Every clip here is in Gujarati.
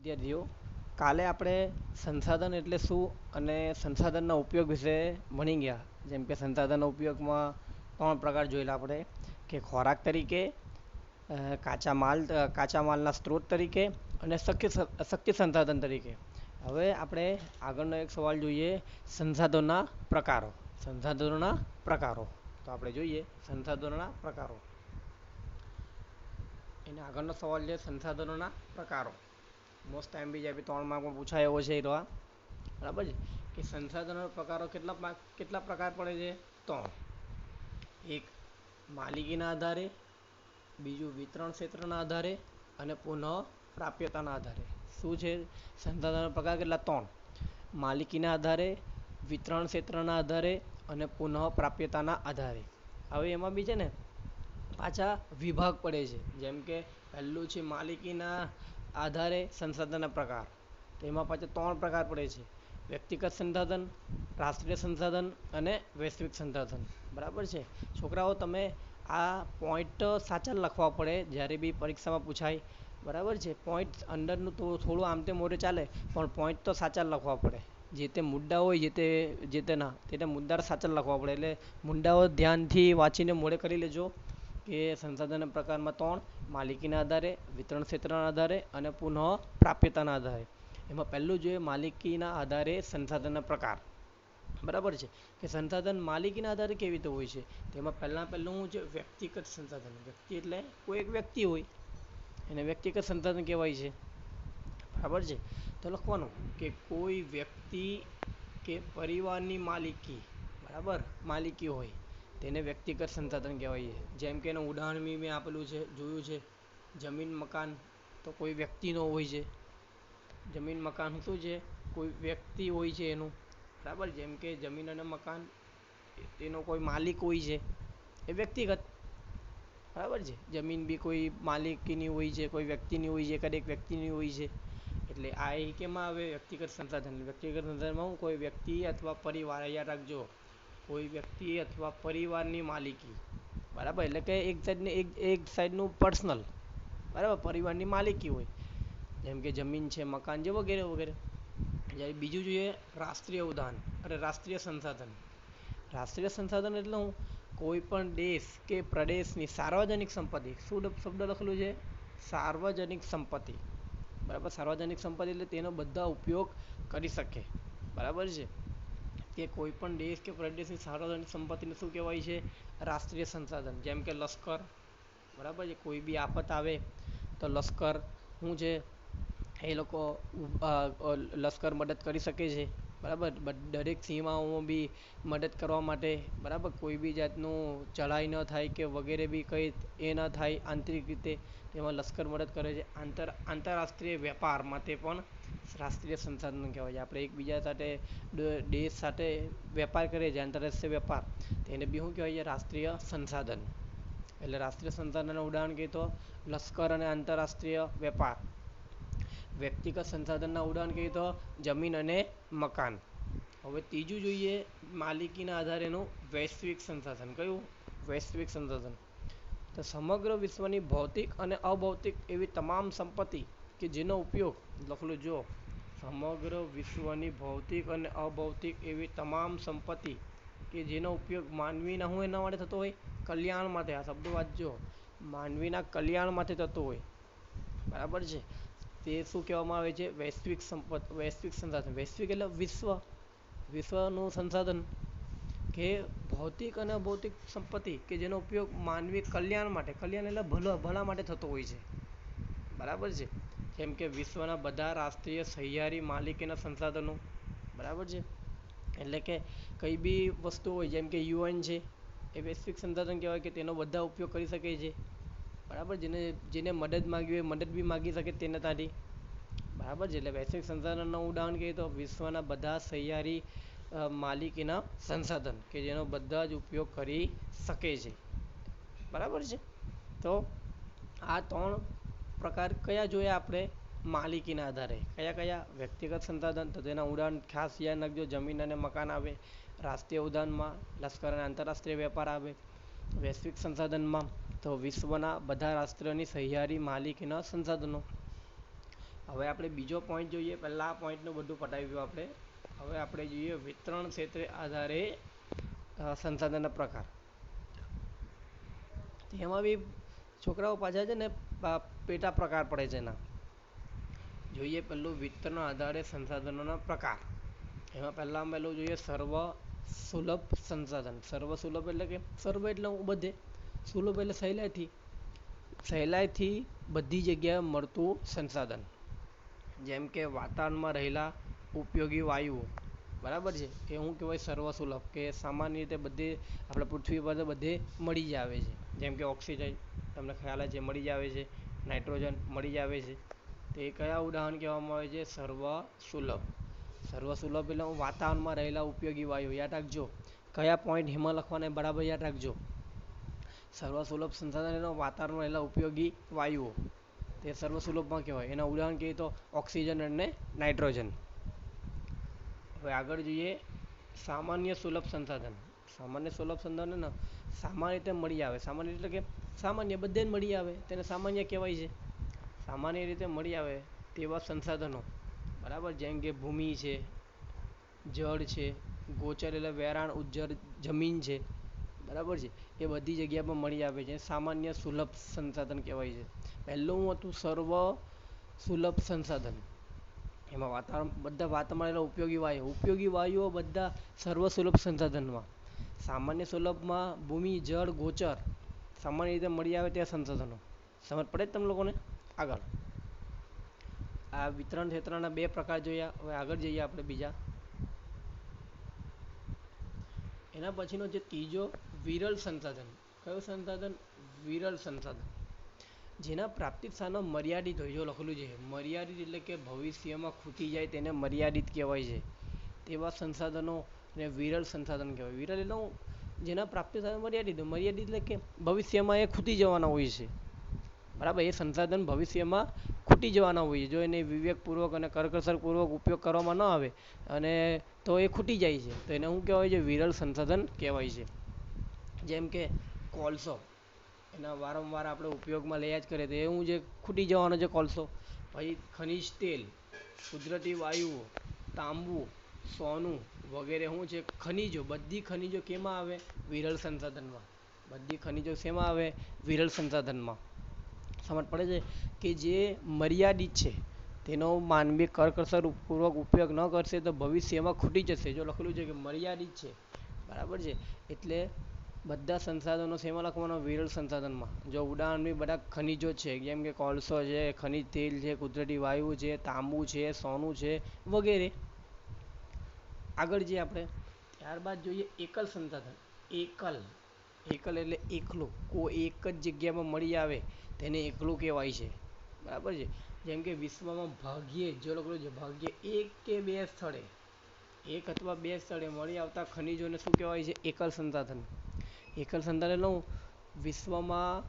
વિદ્યાર્થીઓ, કાલે આપણે સંસાધન એટલે શું અને સંસાધનના ઉપયોગ વિશે ભણી ગયા. જેમ કે સંસાધનના ઉપયોગમાં 3 પ્રકાર જોયેલા આપણે, કે ખોરાક તરીકે, કાચા માલના સ્ત્રોત તરીકે અને શક્તિ સંસાધન તરીકે. હવે આપણે આગળનો એક સવાલ જોઈએ, સંસાધનોના પ્રકારો. સંસાધનોના પ્રકારો તો આપણે જોઈએ સંસાધનોના પ્રકારો. એને આગળનો સવાલ છે સંસાધનોના પ્રકારો. મોસ્ટ ટાઈમ બી જાય 3 માર્કમાં પૂછાય એવો છે. એ બરાબર છે કે સંસાધનોના પ્રકારો કેટલા પ્રકાર પડે છે? 3. એક માલિકીના આધારે, બીજું વિતરણ ક્ષેત્રના આધારે અને પુનઃ પ્રાપ્યતાના આધારે. શું છે સંસાધનોના પ્રકાર? કેટલા? 3. માલિકીના આધારે, વિતરણ ક્ષેત્રના આધારે અને પુનઃ પ્રાપ્યતાના આધારે. હવે એમાં બી છે ને પાછા વિભાગ પડે છે. જેમ કે પહેલું છે માલિકીના આધારે સંસાધનના પ્રકાર. તો એમાં પાછા 3 પ્રકાર પડે છે: વ્યક્તિગત સંસાધન, રાષ્ટ્રીય સંસાધન અને વૈશ્વિક સંસાધન. બરાબર છે છોકરાઓ? તમે આ પોઈન્ટ સાચા લખવા પડે જ્યારે બી પરીક્ષામાં પૂછાય. બરાબર છે? પોઈન્ટ અંદરનું તો થોડું આમ તેમ મોઢે ચાલે, પણ પોઈન્ટ તો સાચા લખવા પડે. જે તે મુદ્દા હોય જે તે મુદ્દા સાચા લખવા પડે. એટલે મુદ્દાઓ ધ્યાનથી વાંચીને મોઢે કરી લેજો કે સંસાધનના પ્રકારમાં 3: માલિકીના આધારે, વિતરણ ક્ષેત્રના આધારે અને પુનઃ પ્રાપ્યતાના આધારે. એમાં પહેલું જોઈએ માલિકીના આધારે સંસાધનના પ્રકાર. બરાબર છે કે સંસાધન માલિકીના આધારે કેવી રીતે હોય છે? તેમાં પહેલું હું છે વ્યક્તિગત સંસાધન. વ્યક્તિ એટલે કોઈ એક વ્યક્તિ હોય એને વ્યક્તિગત સંસાધન કહેવાય છે. બરાબર છે? તો લખવાનું કે કોઈ વ્યક્તિ કે પરિવારની માલિકી હોય તેને વ્યક્તિગત સંસાધન કહેવાય છે. જેમ કે એનું ઉદાહરણ મેં આપેલું છે, જોયું છે. જમીન મકાન તો કોઈ વ્યક્તિનો હોય છે. જમીન મકાન શું છે? કોઈ વ્યક્તિ હોય છે એનું. બરાબર? જેમ કે જમીન અને મકાન એનો કોઈ માલિક હોય છે, એ વ્યક્તિગત. બરાબર છે? જમીન બી કોઈ માલિકીની હોય છે, કોઈ વ્યક્તિની હોય છે, કદાચ વ્યક્તિની હોય છે. એટલે આ એ કેમાં આવે? વ્યક્તિગત સંસાધન. વ્યક્તિગત સંસાધનમાં હું કોઈ વ્યક્તિ અથવા પરિવાર, યાદ રાખજો, કોઈ વ્યક્તિ અથવા પરિવારની માલિકી. બરાબર? એટલે કે એક સાઈડનું પર્સનલ. બરાબર? પરિવારની માલિકી હોય, જેમ કે જમીન છે, મકાન છે, વગેરે વગેરે. જ્યારે બીજું જોઈએ રાષ્ટ્રીય સંસાધન. રાષ્ટ્રીય સંસાધન એટલે હું કોઈ પણ દેશ કે પ્રદેશની સાર્વજનિક સંપત્તિ. શું શબ્દ લખેલું છે? સાર્વજનિક સંપત્તિ. બરાબર? સાર્વજનિક સંપત્તિ એટલે તેનો બધા ઉપયોગ કરી શકે. બરાબર છે? કે કોઈ પણ દેશ કે પ્રદેશની સાર્વજનિક સંપત્તિને શું કહેવાય છે? રાષ્ટ્રીય સંસાધન. જેમ કે લશ્કર. બરાબર છે? કોઈ બી આફત આવે તો લશ્કર શું છે? એ લોકો લશ્કર મદદ કરી શકે છે. બરાબર? દરેક સીમાઓમાં બી મદદ કરવા માટે. બરાબર? કોઈ બી જાતનું ચઢાઈ ન થાય કે વગેરે બી કંઈ એ ન થાય આંતરિક રીતે, તેમાં લશ્કર મદદ કરે છે. આંતરરાષ્ટ્રીય વેપાર માટે પણ રાષ્ટ્રીય સંસાધન કહેવાય છે. આપણે એકબીજા સાથે, દેશ સાથે વેપાર કરીએ છીએ, આંતરરાષ્ટ્રીય વેપાર, તેને બી શું કહેવાય છે? રાષ્ટ્રીય સંસાધન. એટલે રાષ્ટ્રીય સંસાધનનું ઉદાહરણ કહીએ તો લશ્કર અને આંતરરાષ્ટ્રીય વેપાર. વ્યક્તિગત સંસાધનના ઉદાહરણ કહીએ તો જમીન અને મકાન. હવે ત્રીજું જોઈએ માલિકીના આધારેનું વૈશ્વિક સંસાધન. કયું? વૈશ્વિક સંસાધન. તો સમગ્ર વિશ્વની ભૌતિક અને અભૌતિક એવી તમામ સંપત્તિ કે જેનો ઉપયોગ, લખેલું જો, સમગ્ર વિશ્વની ભૌતિક અને અભૌતિક એવી તમામ સંપત્તિ કે જેનો ઉપયોગ માનવીના હું એના માટે થતો હોય? કલ્યાણ માટે. આ શબ્દો વાંચજો. માનવીના કલ્યાણ માટે થતો હોય. બરાબર છે? તે શું કહેવામાં આવે છે? વૈશ્વિક સંસાધન. વૈશ્વિક એટલે વિશ્વનું સંસાધન, કે ભૌતિક અને અભૌતિક સંપત્તિ કે જેનો ઉપયોગ માનવી કલ્યાણ માટે, કલ્યાણ એટલે ભલા માટે થતો હોય છે. બરાબર છે? જેમ કે વિશ્વના બધા રાષ્ટ્રીય સહિયારી માલિકીના સંસાધનો. બરાબર છે? એટલે કે કંઈ બી વસ્તુ હોય, જેમ કે UN છે, એ વૈશ્વિક સંસાધન કહેવાય કે તેનો બધા ઉપયોગ કરી શકે છે. બરાબર? જેને મદદ માંગવી હોય મદદ બી માંગી શકે તેના ત્યાંથી. બરાબર છે? એટલે વૈશ્વિક સંસાધનનું ઉદાહરણ કહીએ તો વિશ્વના બધા સહિયારી માલિકીના સંસાધન કે જેનો બધા જ ઉપયોગ કરી શકે છે. બરાબર છે? તો આ 3 પ્રકાર કયા જોયા આપણે? માલિકીના આધારે. કયા? વ્યક્તિગત સંસાધન. તો તેના ઉદાહરણ ખાસ યાદ રાખજો. જમીન અને મકાન આવે. રાષ્ટ્રીય ઉદાહરણમાં લશ્કર અને આંતરરાષ્ટ્રીય વેપાર આવે. વૈશ્વિક સંસાધનમાં તો વિશ્વના બધા રાષ્ટ્રોની સહિયારી માલિકીના સંસાધનો. હવે આપણે બીજો પોઈન્ટ જોઈએ. પહેલાં આ પોઈન્ટનું બધું પટાવ્યું આપણે. હવે આપણે જોઈએ વિતરણ ક્ષેત્રે આધારે સંસાધનના પ્રકાર. એમાં બી છોકરાઓ પાછા છે ને પેટા પ્રકાર પડે છે એના. જોઈએ પેલું વિતરણ આધારે સંસાધનોના પ્રકાર. એમાં પહેલું જોઈએ સર્વ સુલભ સંસાધન. સર્વ સુલભ એટલે કે સર્વ એટલે બધે, સુલભ એટલે સહેલાઈથી બધી જગ્યાએ મળતું સંસાધન. જેમ કે વાતાવરણમાં રહેલા ઉપયોગી વાયુઓ, બરાબર છે, એ શું કહેવાય સર્વ સુલભ, કે સામાન્ય રીતે બધે આપણે પૃથ્વી પર બધે મળી જ આવે છે. જેમ કે ઓક્સિજન તમને ખ્યાલ જ છે મળી જ આવે છે, નાઇટ્રોજન મળી જ આવે છે. તે કયા ઉદાહરણ કહેવામાં આવે છે? સર્વ સુલભ. સર્વ સુલભ એટલે વાતાવરણમાં રહેલા ઉપયોગી વાયુ. યાદ રાખજો કયા પોઈન્ટ હિમાં લખવાના બરાબર યાદ રાખજો. સર્વ સુલભ સંસાધન એટલે વાતાવરણમાં રહેલા ઉપયોગી વાયુઓ, તે સર્વ સુલભમાં કહેવાય. એના ઉદાહરણ કહીએ તો ઓક્સિજન અને નાઇટ્રોજન. હવે આગળ જોઈએ સામાન્ય સુલભ સંસાધન. સામાન્ય સુલભ સંસાધન ને સામાન્ય રીતે મળી આવે. સામાન્ય એટલે કે સામાન્ય બધે જ મળી આવે, તેને સામાન્ય કહેવાય છે. સામાન્ય રીતે મળી આવે તેવા સંસાધનો, બરાબર, જેમ કે ભૂમિ છે, જળ છે, ગોચર એટલે વેરાણ ઉજ્જર જમીન છે, બરાબર છે, એ બધી જગ્યા પર મળી આવે છે. સામાન્ય સુલભ સંસાધન કહેવાય છે. પહેલું હતું સર્વ સુલભ સંસાધન. એમાં બધા વાતાવરણમાં ઉપયોગી વાયુઓ બધા સર્વ સુલભ સંસાધનમાં. સામાન્ય સુલભમાં ભૂમિ, જળ, ગોચર સામાન્ય રીતે મળી આવે ત્યાં સંસાધનો. સમજ પડે જ તમે લોકોને? આગળ આ વિતરણ ક્ષેત્રના બે પ્રકાર જોયા. હવે આગળ જઈએ આપણે બીજા. એના પછીનો જે ત્રીજો વિરલ સંસાધન. કયું સંસાધન? વિરલ સંસાધન. જેના પ્રાપ્તિ સ્થાનો મર્યાદિત હોય. જો લખેલું છે મર્યાદિત એટલે કે ભવિષ્યમાં ખૂટી જાય તેને મર્યાદિત કહેવાય છે. તેવા સંસાધનો ને વિરલ સંસાધન કહેવાય. વિરલ એટલે જેના પ્રાપ્તિ સ્થાનો મર્યાદિત હોય. મર્યાદિત એટલે કે ભવિષ્યમાં એ ખૂટી જવાના હોય છે, બરાબર. એ સંસાધન ભવિષ્યમાં ખૂટી જવાના હોય છે. જો એને વિવેકપૂર્વક અને કરકસરપૂર્વક ઉપયોગ કરવામાં ન આવે અને તો એ ખૂટી જાય છે, તો એને શું કહેવાય છે? વિરલ સંસાધન કહેવાય છે. જેમ કે કોલસો, એના વારંવાર આપણે ઉપયોગમાં લયા જ કરીએ તો એ શું છે? ખૂટી જવાનો છે કોલસો. પછી ખનિજ તેલ, કુદરતી વાયુઓ, તાંબુ, સોનું વગેરે શું છે? ખનિજો. બધી ખનિજો કેમાં આવે? વિરલ સંસાધનમાં. બધી ખનિજો શેમાં આવે? વિરલ સંસાધનમાં. સમજ પડે છે કે જે મર્યાદિત છે તેનો માનવી કરકસરપૂર્વક ઉપયોગ ન કરશે તો ભવિષ્યમાં ખૂટી જશે. જો લખેલું છે કે મર્યાદિત છે, બરાબર છે, એટલે બધા સંસાધનો શેમાં લખવાના? વિરલ સંસાધનમાં. જો ઉદાહરણ બી બધા ખનિજો છે, જેમ કે કોલસો છે, ખનિજ તેલ છે, કુદરતી વાયુ છે, તાંબુ છે, સોનું છે વગેરે. આગળ જઈએ આપણે. ત્યારબાદ જોઈએ એકલ સંસાધન. એકલ એટલે એકલું, કોઈ એક જ જગ્યામાં મળી આવે તેને એકલું કહેવાય છે, બરાબર છે. જેમ કે વિશ્વમાં ભાગ્યે જ, જો લખેલું છે ભાગ્યે એક કે બે સ્થળે, એક અથવા બે સ્થળે મળી આવતા ખનિજોને શું કહેવાય છે? એકલ સંસાધન. એકલ સંસાધન એટલે વિશ્વમાં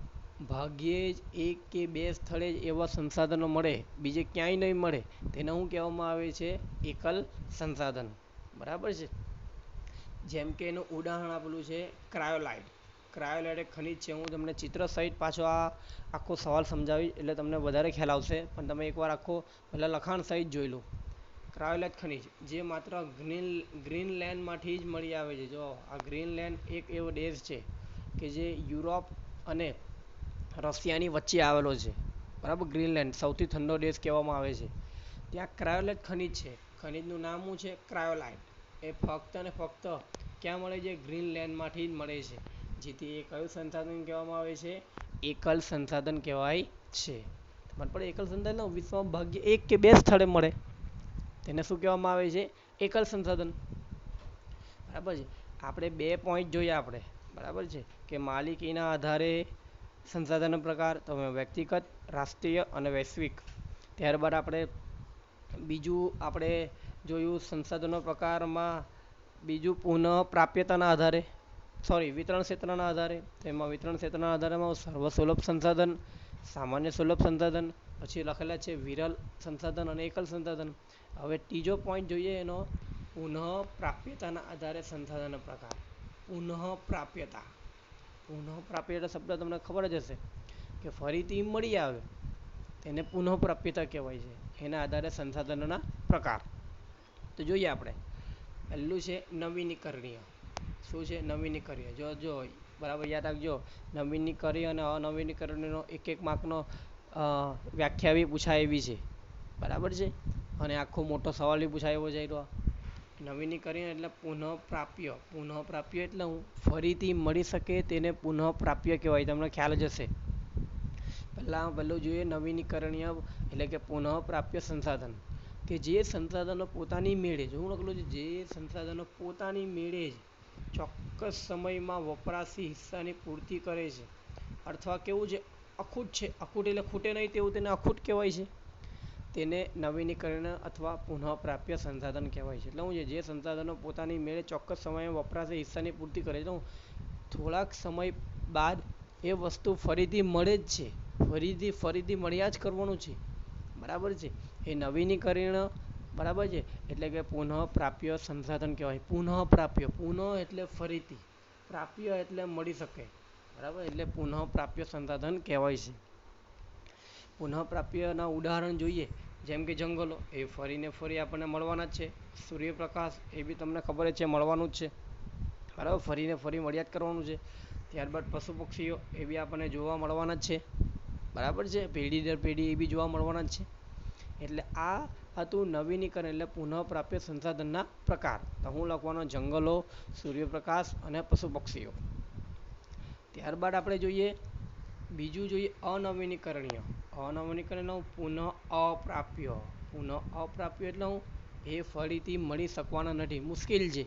ભાગ્યે જ એક કે બે સ્થળે જ એવા સંસાધનો મળે, બીજે ક્યાંય નહીં મળે, તેને શું કહેવામાં આવે છે? એકલ સંસાધન, બરાબર છે. જેમ કે એનું ઉદાહરણ આપેલું છે ક્રાયોલાઇટ. ક્રાયોલાઇટ એક ખનિજ છે. હું તમને ચિત્ર સહિત પાછો આ આખો સવાલ સમજાવીશ એટલે તમને વધારે ખ્યાલ આવશે, પણ તમે એકવાર આખો પહેલાં લખાણ સહિત જોઈ લો. ક્રાયોલાઇટ ખનિજ જે માત્ર ગ્રીનલેન્ડમાંથી જ મળી આવે છે. જો આ ગ્રીનલેન્ડ એક એવો દેશ છે કે જે યુરોપ અને રશિયાની વચ્ચે આવેલો છે, બરાબર. ગ્રીનલેન્ડ સૌથી ઠંડો દેશ કહેવામાં આવે છે. ત્યાં ક્રાયોલાઇટ ખનિજ છે. ખનિજનું નામ શું છે? ક્રાયોલાઇટ. એ ફક્ત અને ફક્ત ક્યાં મળે છે? ગ્રીનલેન્ડમાંથી જ મળે છે. જેથી એ કયું સંસાધન કહેવામાં આવે છે? એકલ સંસાધન કહેવાય છે. પણ એકલ સંસાધન વિશ્વમાં ભાગ્યે એક કે બે સ્થળે મળે તેને શું કહેવામાં આવે છે? એકલ સંસાધન, બરાબર છે. આપણે બે પોઈન્ટ જોયા આપણે, બરાબર છે, કે માલિકીના આધારે સંસાધનનો પ્રકાર, તો વ્યક્તિગત, રાષ્ટ્રીય અને વૈશ્વિક. ત્યારબાદ આપણે બીજું આપણે જોયું સંસાધનો પ્રકારમાં બીજું પુનઃ પ્રાપ્યતાના આધારે, વિતરણ ક્ષેત્રના આધારે. તેમાં વિતરણ ક્ષેત્રના આધારમાં સર્વ સુલભ સંસાધન, સામાન્ય સુલભ સંસાધન, પછી લખેલા છે વિરલ સંસાધન અને એકલ સંસાધન. હવે ત્રીજો પોઈન્ટ જોઈએ એનો પુનઃ પ્રાપ્યતાના આધારે સંસાધનનો પ્રકાર. પુનઃ પ્રાપ્યતા. પુનઃ પ્રાપ્યતા શબ્દ તમને ખબર જ હશે કે ફરીથી મળી આવે તેને પુનઃ પ્રાપ્યતા કહેવાય છે. એના આધારે સંસાધનોના પ્રકાર. તો જોઈએ આપણે. પહેલું છે નવીનીકરણીય. શું છે નવીનીકરણીય? જો બરાબર યાદ રાખજો. નવીનીકરણીય અને અનવીનીકરણીયનો એક એક માર્કનો વ્યાખ્યા બી પૂછાય એવી છે. બરાબર છે. અને આખો મોટો સવાલ બી પૂછાય એવો છે. તો નવીનીકરણ એટલે પુનઃપ્રાપ્ય. પુનઃપ્રાપ્ય એટલે હું ફરીથી મળી શકે તેને પુનઃપ્રાપ્ય કહેવાય. તમને ખ્યાલ જ હશે. પહેલું જોઈએ નવીનીકરણીય એટલે કે પુનઃપ્રાપ્ય સંસાધન. કે જે સંસાધનો પોતાની મેળે જ, હું લખેલું છે જે સંસાધનો પોતાની મેળે જ ચોક્કસ સમયમાં વપરાશી હિસ્સાની પૂર્તિ કરે છે. અથવા કેવું છે અખૂટ છે. અખૂટ એટલે ખૂટે નહીં તેવું તેને અખૂટ કહેવાય છે. તેને નવીનીકરણ અથવા પુનઃપ્રાપ્ય સંસાધન કહેવાય છે. એટલે હું જે સંસાધનો પોતાની મેળે ચોક્કસ સમયે વપરાશી હિસ્સાની પૂર્તિ કરે છે. થોડાક સમય બાદ એ વસ્તુ ફરીથી મળે જ છે. ફરીથી મળ્યા જ કરવાનું છે. બરાબર છે. એ નવીનીકરણ બરાબર છે એટલે કે પુનઃપ્રાપ્ય સંસાધન કહેવાય. પુનઃપ્રાપ્ય, પુનઃ એટલે ફરીથી, પ્રાપ્ય એટલે મળી શકે. બરાબર, એટલે પુનઃપ્રાપ્ય સંસાધન કહેવાય છે. પુનઃપ્રાપ્યના ઉદાહરણ જોઈએ. જેમ કે જંગલો, એ ફરીને ફરી આપણને મળવાના જ છે. સૂર્યપ્રકાશ, એ બી તમને ખબર જ છે મળવાનું જ છે. બરાબર, ફરીને ફરી મળ્યા જ કરવાનું છે. ત્યારબાદ પશુ પક્ષીઓ, એ બી આપણને જોવા મળવાના જ છે. બરાબર છે. પેઢી દર પેઢી એ બી જોવા મળવાના જ છે. એટલે આ હતું નવીનીકરણ એટલે પુનઃપ્રાપ્ય સંસાધનના પ્રકાર. તો હું લખવાનો જંગલો, સૂર્યપ્રકાશ અને પશુ પક્ષીઓ. ત્યારબાદ આપણે જોઈએ બીજું જોઈએ અનવીનીકરણીય. અનવીનીકરણીય પુનઃ અપ્રાપ્ય. પુનઃ અપ્રાપ્ય એટલે હું એ ફરીથી મળી શકવાના નથી, મુશ્કેલ છે.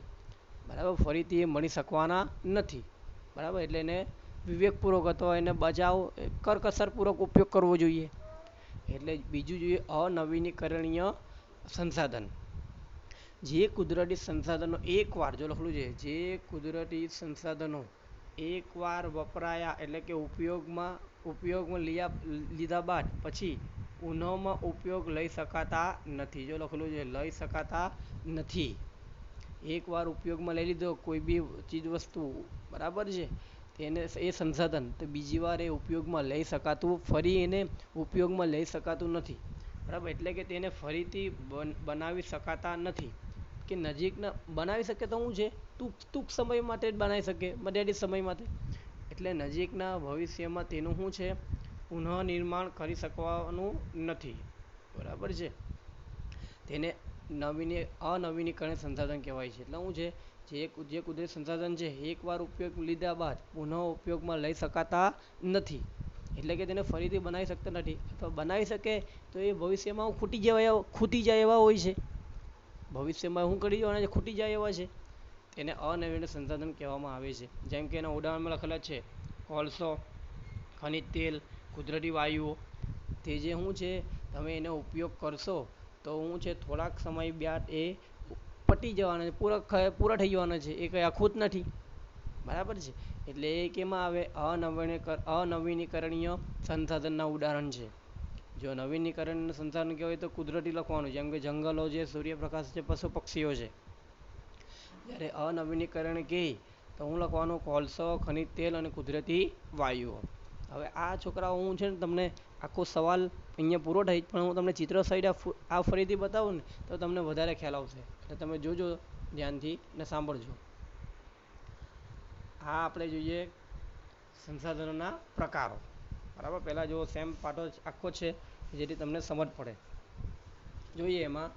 બરાબર, ફરીથી એ મળી શકવાના નથી. બરાબર, એટલે એને વિવેકપૂર્વક અથવા એને બચાવ કરકસરપૂર્વક ઉપયોગ કરવો જોઈએ. એટલે બીજું જોઈએ અનવીનીકરણીય સંસાધન. જે કુદરતી સંસાધનો એકવાર, જો લખેલું છે જે કુદરતી સંસાધનો એકવાર વપરાયા એટલે કે ઉપયોગમાં લીધા બાદ પછી પુનઃમાં ઉપયોગ લઈ શકાતા નથી. જો લખેલું છે લઈ શકાતા નથી. એકવાર ઉપયોગમાં લઈ લીધો કોઈ બી ચીજ વસ્તુ, બરાબર છે, તેને એ સંસાધન તો બીજી વાર એ ઉપયોગમાં લઈ શકાતું, ફરી એને ઉપયોગમાં લઈ શકાતું નથી. બરાબર, એટલે કે તેને ફરીથી બનાવી શકાતા નથી. કે નજીકના બનાવી શકે તો શું છે ટૂંક સમય માટે જ બનાવી શકે, મર્યાદિત સમય માટે. એટલે નજીકના ભવિષ્યમાં તેનું શું છે પુનઃનિર્માણ કરી શકવાનું નથી. બરાબર છે. તેને અનવીનીકરણ સંસાધન કહેવાય છે. એટલે શું છે જે કુદરતી સંસાધન છે એકવાર ઉપયોગ લીધા બાદ પુનઃ ઉપયોગમાં લઈ શકાતા નથી. એટલે કે તેને ફરીથી બનાવી શકતા નથી. અથવા બનાવી શકે તો એ ભવિષ્યમાં ખૂટી જાય એવા હોય છે. ભવિષ્યમાં શું કરી દેવાના છે, ખૂટી જાય એવા છે. તેને અનવીનીકરણ સંસાધન કહેવામાં આવે છે. જેમ કે એના ઉદાહરણમાં લખેલા છે કોલસો, ખનિજ તેલ, કુદરતી વાયુઓ. તે જે શું છે તમે એનો ઉપયોગ કરશો તો શું છે થોડાક સમય બાદ એ પતી જવાના છે, પૂરા થઈ જવાના છે. એ કંઈ અખૂટ નથી. બરાબર છે. એટલે એ કેમાં આવે અનવીનીકરણીય સંસાધનના ઉદાહરણ છે. જો નવીનીકરણ સંસાધન કહેવાય તો કુદરતી લખવાનું, જેમ કે જંગલો છે, સૂર્યપ્રકાશ છે, પશુ પક્ષીઓ છે. જ્યારે અનવીનીકરણ કહે તો હું લખવાનું કોલસો, ખનિજ તેલ અને કુદરતી વાયુઓ. હવે આ છોકરાઓ હું છે ને તમને આખો સવાલ અહીંયા પૂરો થાય, પણ હું તમને ચિત્ર સહિત આ ફરીથી બતાવું ને તો તમને વધારે ખ્યાલ આવશે. એટલે તમે જોજો ધ્યાનથી ને સાંભળજો. આ આપણે જોઈએ સંસાધનોના પ્રકારો. બરાબર, પહેલાં જો સેમ પાઠો આખો છે જેથી તમને સમજ પડે. જોઈએ એમાં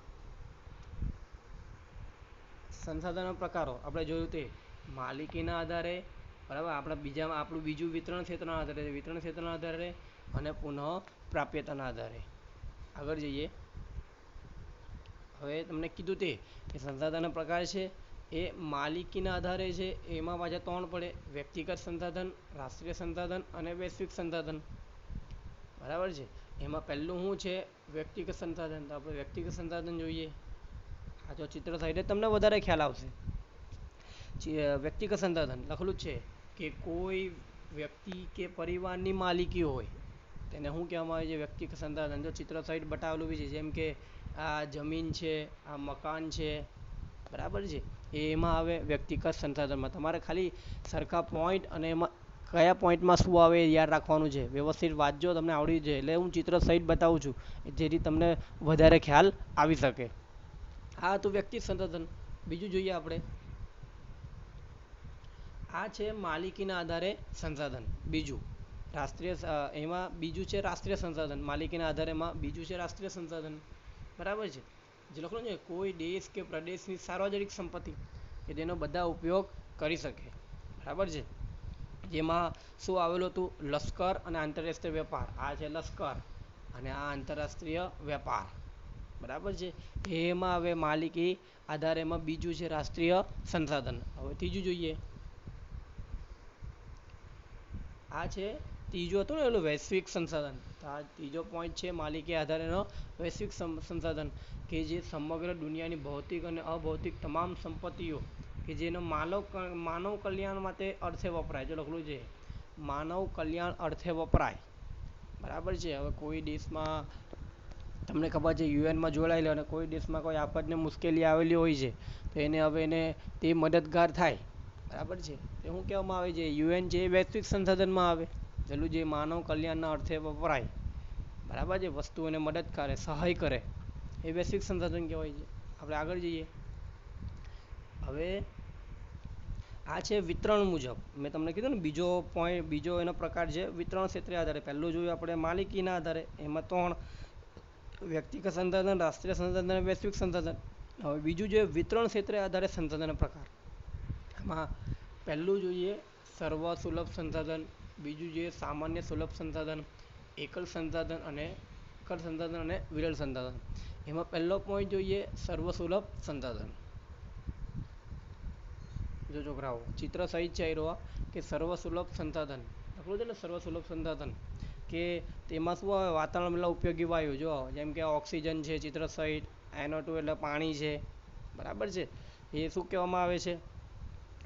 સંસાધનો પ્રકારો આપણે જોયું તે માલિકીના આધારે, બરાબર, આપણું બીજું વિતરણ ક્ષેત્રના આધારે અને પુનઃ પ્રાપ્યતાના આધારે. આગળ જઈએ. હવે તમને કીધું તે સંસાધનના પ્રકાર છે એ માલિકીના આધારે છે. એમાં પાછા 3 પડે: વ્યક્તિગત સંસાધન, રાષ્ટ્રીય સંસાધન અને વૈશ્વિક સંસાધન. બરાબર છે. એમાં પહેલું શું છે વ્યક્તિગત સંસાધન. તો આપણે વ્યક્તિગત સંસાધન જોઈએ. આ જો ચિત્ર સાથે તમને વધારે ખ્યાલ આવશે. વ્યક્તિગત સંસાધન લખેલું છે કે કોઈ વ્યક્તિ કે પરિવારની માલિકી હોય તેને શું કહેવામાં આવે છે વ્યક્તિગત સંસાધન. જો ચિત્ર સહિત બતાવેલું બી છે, જેમ કે આ જમીન છે, આ મકાન છે, બરાબર છે, એમાં આવે વ્યક્તિગત સંસાધનમાં. તમારે ખાલી સરખા પોઈન્ટ અને એમાં કયા પોઈન્ટમાં શું આવે એ યાદ રાખવાનું છે. વ્યવસ્થિત વાંચજો, તમને આવડી જાય. એટલે હું ચિત્ર સહિત બતાવું છું જેથી તમને વધારે ખ્યાલ આવી શકે. આ હતું વ્યક્તિ સંસાધન. બીજું જોઈએ આપણે, આ છે માલિકીના આધારે સંસાધન. બીજું રાષ્ટ્રીય, એમાં બીજું છે રાષ્ટ્રીય સંસાધન. માલિકીના આધારે એમાં બીજું છે રાષ્ટ્રીય સંસાધન. બરાબર છે. જે લખેલું છે કોઈ દેશ કે પ્રદેશની સાર્વજનિક સંપત્તિ કે જેનો બધા ઉપયોગ કરી શકે. બરાબર છે. જેમાં શું આવેલું હતું? લશ્કર અને આંતરરાષ્ટ્રીય વેપાર. આ છે લશ્કર અને આ આંતરરાષ્ટ્રીય વેપાર. બરાબર છે. એમાં હવે માલિકી આધારે એમાં બીજું છે રાષ્ટ્રીય સંસાધન. હવે ત્રીજું જોઈએ, આ છે ત્રીજો હતો ને એનું વૈશ્વિક સંસાધન. આ ત્રીજો પોઈન્ટ છે માલિકી આધારેનો વૈશ્વિક સંસાધન, કે જે સમગ્ર દુનિયાની ભૌતિક અને અભૌતિક તમામ સંપત્તિઓ કે જેનો માનવ કલ્યાણ માટે અર્થે વપરાય. જો લખેલું છે માનવ કલ્યાણ અર્થે વપરાય. બરાબર છે. હવે કોઈ દેશમાં તમને ખબર છે યુએનમાં જોડાયેલો અને કોઈ દેશમાં કોઈ આફતને મુશ્કેલી આવેલી હોય છે તો એને હવે એને તે મદદગાર થાય. બરાબર છે. તે શું કહેવામાં આવે છે? યુએન જે વૈશ્વિક સંસાધનમાં આવે. પેલું જે માનવ કલ્યાણના અર્થે વપરાય. બરાબર છે. વસ્તુઓને મદદ કરે, સહાય કરે, એ વૈશ્વિક સંસાધન કહેવાય છે. આપણે આગળ જઈએ. હવે આ છે વિતરણ મુજબ. મેં તમને કીધું ને બીજો પોઈન્ટ, બીજો એનો પ્રકાર છે વિતરણ ક્ષેત્રે આધારે. પહેલું જોયું આપણે માલિકીના આધારે, એમાં 3: વ્યક્તિગત સંસાધન, રાષ્ટ્રીય સંસાધન અને વૈશ્વિક સંસાધન. હવે બીજું છે વિતરણ ક્ષેત્રે આધારે સંસાધન પ્રકાર. એમાં પહેલું જોઈએ સર્વસુલભ સંસાધન, બીજું જોઈએ સામાન્ય સુલભ સંસાધન, એકલ સંસાધન અને વિરલ સંસાધન. એમાં પહેલો પોઈન્ટ જોઈએ સર્વસુલભ સંસાધન. જો છોકરાઓ ચિત્ર સહિત છે રહ્યો કે સર્વસુલભ સંસાધન લખવું છે ને, સર્વસુલભ સંસાધન કે તેમાં શું આવે? વાતાવરણમાં ઉપયોગી વાયુ, જો જેમ કે ઓક્સિજન છે ચિત્ર સહિત, NO2 એટલે પાણી છે. બરાબર છે. એ શું કહેવામાં આવે છે?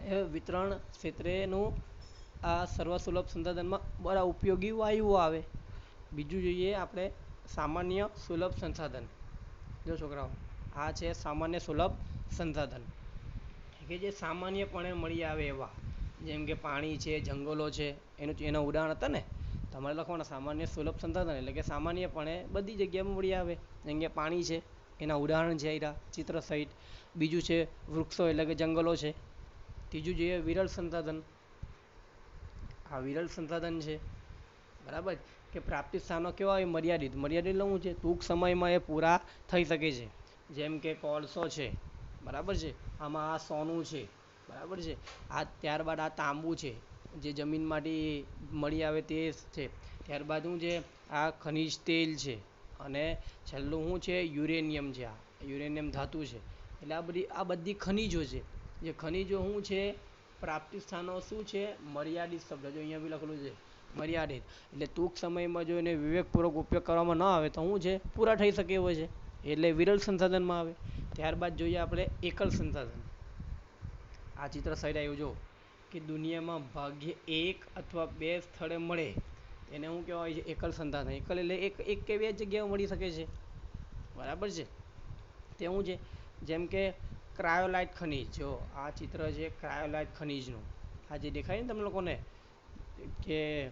એ વિતરણ ક્ષેત્રેનું આ સર્વસુલભ સંસાધનમાં બડા ઉપયોગી વાયુઓ આવે. બીજું જોઈએ આપણે સામાન્ય સુલભ સંસાધન. જો છોકરાઓ આ છે સામાન્ય સુલભ સંસાધન, કે જે સામાન્યપણે મળી આવે એવા, જેમ કે પાણી છે, જંગલો છે, એના ઉદાહરણ હતા ને. તમારે લખવાના સામાન્ય સુલભ સંસાધન એટલે કે સામાન્યપણે બધી જગ્યામાં મળી આવે. જેમ કે પાણી છે એના ઉદાહરણ છે એરા ચિત્ર સહિત. બીજું છે વૃક્ષો એટલે કે જંગલો છે. ત્રીજું જોઈએ વિરલ સંસાધન. આ વિરલ સંસાધન છે. બરાબર. કે પ્રાપ્તિ સ્થાનો કેવા હોય? મર્યાદિત. મર્યાદિત લઉં છે ટૂંક સમયમાં એ પૂરા થઈ શકે છે. જેમ કે કોલસો છે. બરાબર છે. આમાં આ સોનું છે. બરાબર છે. આ ત્યારબાદ આ તાંબુ છે જે જમીનમાંથી મળી આવે તે છે. ત્યારબાદ શું છે? આ ખનિજ તેલ છે. અને છેલ્લું શું છે? યુરેનિયમ છે. આ યુરેનિયમ ધાતુ છે. એટલે આ બધી ખનિજો છે. જે ખનિજો શું છે? પ્રાપ્તિ સ્થાનો શું છે? મર્યાદિત શબ્દ. જો અહીંયા બી લખેલું છે મર્યાદિત. એટલે ટૂંક સમયમાં જો એને વિવેકપૂર્વક ઉપયોગ કરવામાં ન આવે તો શું છે? પૂરા થઈ શકે એવો છે. એટલે વિરલ સંસાધનમાં આવે. ત્યારબાદ જોઈએ આપણે એકલ સંસાધન. આ ચિત્ર સહિત આવ્યું જો કે દુનિયામાં ભાગ્યે એક અથવા બે સ્થળે મળે એને શું કહેવાય છે? એકલ સંસાધન. એકલ એટલે એક કે બે જગ્યાએ મળી શકે છે. બરાબર છે. તે શું છે? જેમ કે ક્રાયોલાઇટ ખનિજ. જો આ ચિત્ર છે ક્રાયોલાઇટ ખનિજનું. આ જે દેખાય ને તમને લોકોને કે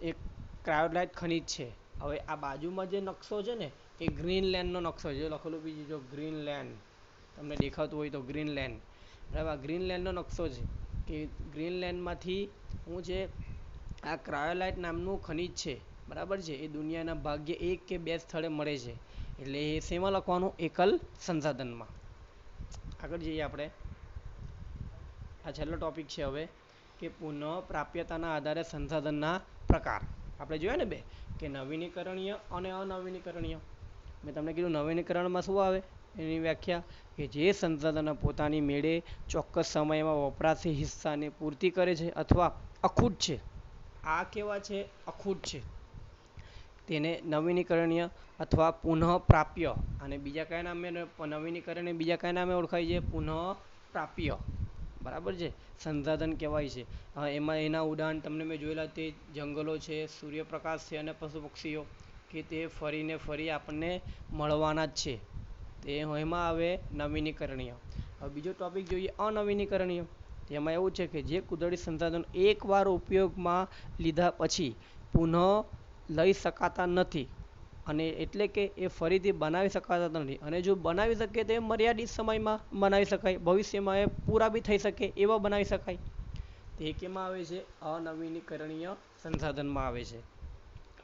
એક ક્રાયોલાઇટ ખનિજ છે. હવે આ બાજુમાં જે નકશો છે ને એ ગ્રીનલેન્ડનો નકશો છે. લખેલું બીજું જો ગ્રીનલેન્ડ તમને દેખાતું હોય તો ગ્રીનલેન્ડ. બરાબર. આ ગ્રીનલેન્ડનો નકશો છે કે ગ્રીનલેન્ડમાંથી શું છે? આ ક્રાયોલાઇટ નામનું ખનિજ છે. બરાબર છે. એ દુનિયાના ભાગ્યે એક કે બે સ્થળે મળે છે. એટલે એ શેમાં લખવાનું? એકલ સંસાધનમાં. આગળ જઈએ આપણે. આ છેલ્લો ટોપિક છે હવે કે પુનઃ પ્રાપ્યતાના આધારે સંસાધનના પ્રકાર. આપણે જોયા ને બે, કે નવીનીકરણીય અને અનવીનીકરણીય. મેં તમને કીધું નવીનીકરણમાં શું આવે એની વ્યાખ્યા, કે જે સંસાધનો પોતાની મેળે ચોક્કસ સમયમાં વપરાશી હિસ્સાની પૂર્તિ કરે છે અથવા અખૂટ છે. આ કેવા છે? અખૂટ છે. તેને નવીનીકરણીય અથવા પુનઃપ્રાપ્ય. અને બીજા કયા નામે નવીનીકરણ બીજા કયા નામે ઓળખાય છે? પુનઃપ્રાપ્ય. બરાબર છે. સંસાધન કહેવાય છે. એમાં એના ઉદાહરણ તમને મેં જોયેલા તે જંગલો છે, સૂર્યપ્રકાશ છે અને પશુ પક્ષીઓ, કે તે ફરીને ફરી આપણને મળવાના જ છે. તે એમાં આવે નવીનીકરણીય. હવે બીજો ટોપિક જોઈએ અનવીનીકરણીય. તેમાં એવું છે કે જે કુદરતી સંસાધનો એકવાર ઉપયોગમાં લીધા પછી પુનઃ લઈ શકાતા નથી અને એટલે કે એ ફરીથી બનાવી શકાતા નથી અને જો બનાવી શકે તો એ મર્યાદિત સમયમાં બનાવી શકાય ભવિષ્યમાં એ પૂરા બી થઈ શકે એવા બનાવી શકાય તે કેમાં આવે છે અનવીનીકરણીય સંસાધનમાં આવે છે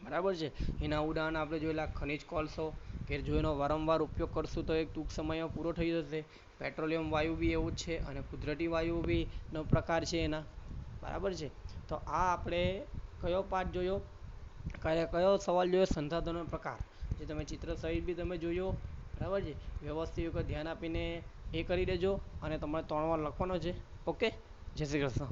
બરાબર છે એના ઉદાહરણ આપણે જોયેલા ખનિજ કોલસો કે જો એનો વારંવાર ઉપયોગ કરશું તો એક ટૂંક સમયમાં પૂરો થઈ જશે પેટ્રોલિયમ વાયુ બી એવું જ છે અને કુદરતી વાયુ બી નો પ્રકાર છે એના બરાબર છે તો આ આપણે કયો પાઠ જોયો કયો સવાલ જોયો સંસાધનો પ્રકાર જે તમે ચિત્ર સહિત બી તમે જોયો બરાબર છે વ્યવસ્થિત વખત ધ્યાન આપીને એ કરી દેજો અને તમારે 3 વાર લખવાનો છે ઓકે જય શ્રી કૃષ્ણ